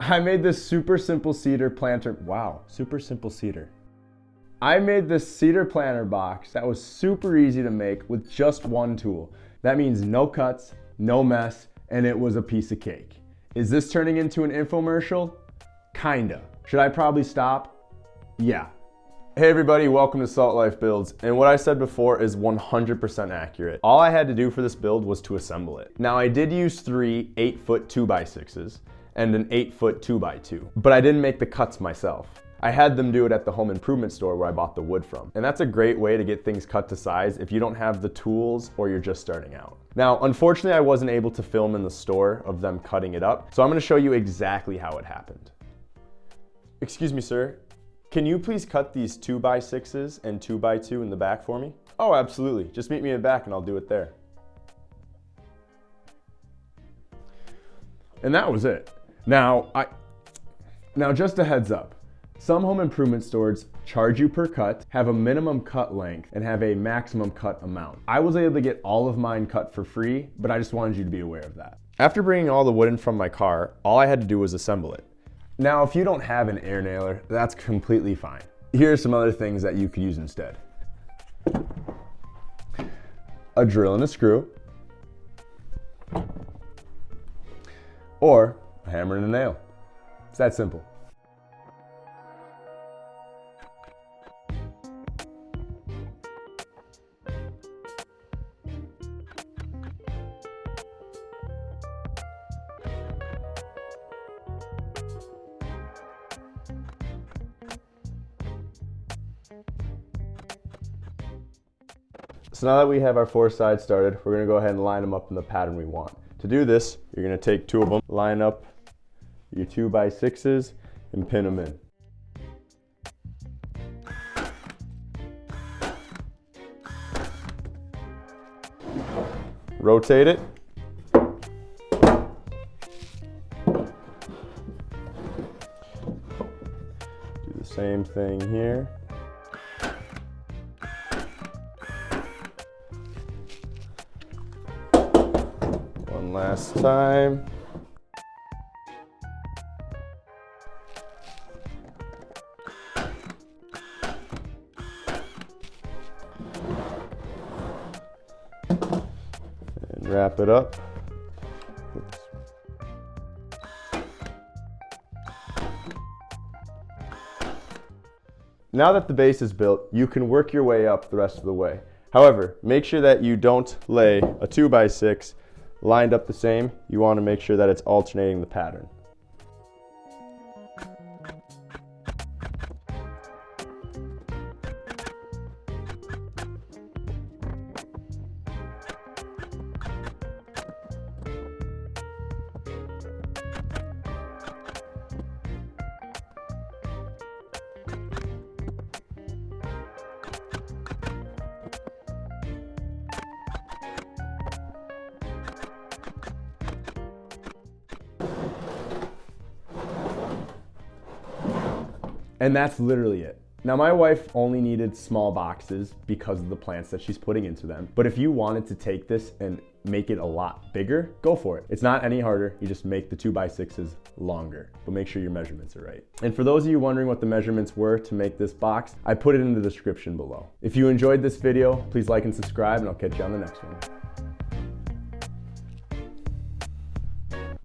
I made this super simple cedar planter. Wow, super simple cedar. I made this cedar planter box that was super easy to make with just one tool. That means no cuts, no mess, and it was a piece of cake. Is this turning into an infomercial? Kinda. Should I probably stop? Yeah. Hey everybody, welcome to Salt Life Builds, and what I said before is 100% accurate. All I had to do for this build was to assemble it. Now I did use three 8-foot 2x6s and an 8-foot 2x2, but I didn't make the cuts myself. I had them do it at the home improvement store where I bought the wood from. And that's a great way to get things cut to size if you don't have the tools or you're just starting out. Now, unfortunately, I wasn't able to film in the store of them cutting it up, so I'm gonna show you exactly how it happened. Excuse me, sir. Can you please cut these 2x6s and 2x2 in the back for me? Oh, absolutely. Just meet me in the back and I'll do it there. And that was it. Now just a heads up. Some home improvement stores charge you per cut, have a minimum cut length, and have a maximum cut amount. I was able to get all of mine cut for free, but I just wanted you to be aware of that. After bringing all the wood in from my car, all I had to do was assemble it. Now, if you don't have an air nailer, that's completely fine. Here are some other things that you could use instead. A drill and a screw, or a hammer and a nail. It's that simple. So now that we have our four sides started, we're gonna go ahead and line them up in the pattern we want. To do this, you're gonna take two of them, line up your 2x6s, and pin them in. Rotate it. Do the same thing here. One last time. And wrap it up. Oops. Now that the base is built, you can work your way up the rest of the way. However, make sure that you don't lay a 2x6 lined up the same. You want to make sure that it's alternating the pattern. And that's literally it. Now my wife only needed small boxes because of the plants that she's putting into them. But if you wanted to take this and make it a lot bigger, go for it. It's not any harder. You just make the 2x6s longer, but make sure your measurements are right. And for those of you wondering what the measurements were to make this box, I put it in the description below. If you enjoyed this video, please like and subscribe, and I'll catch you on the next one.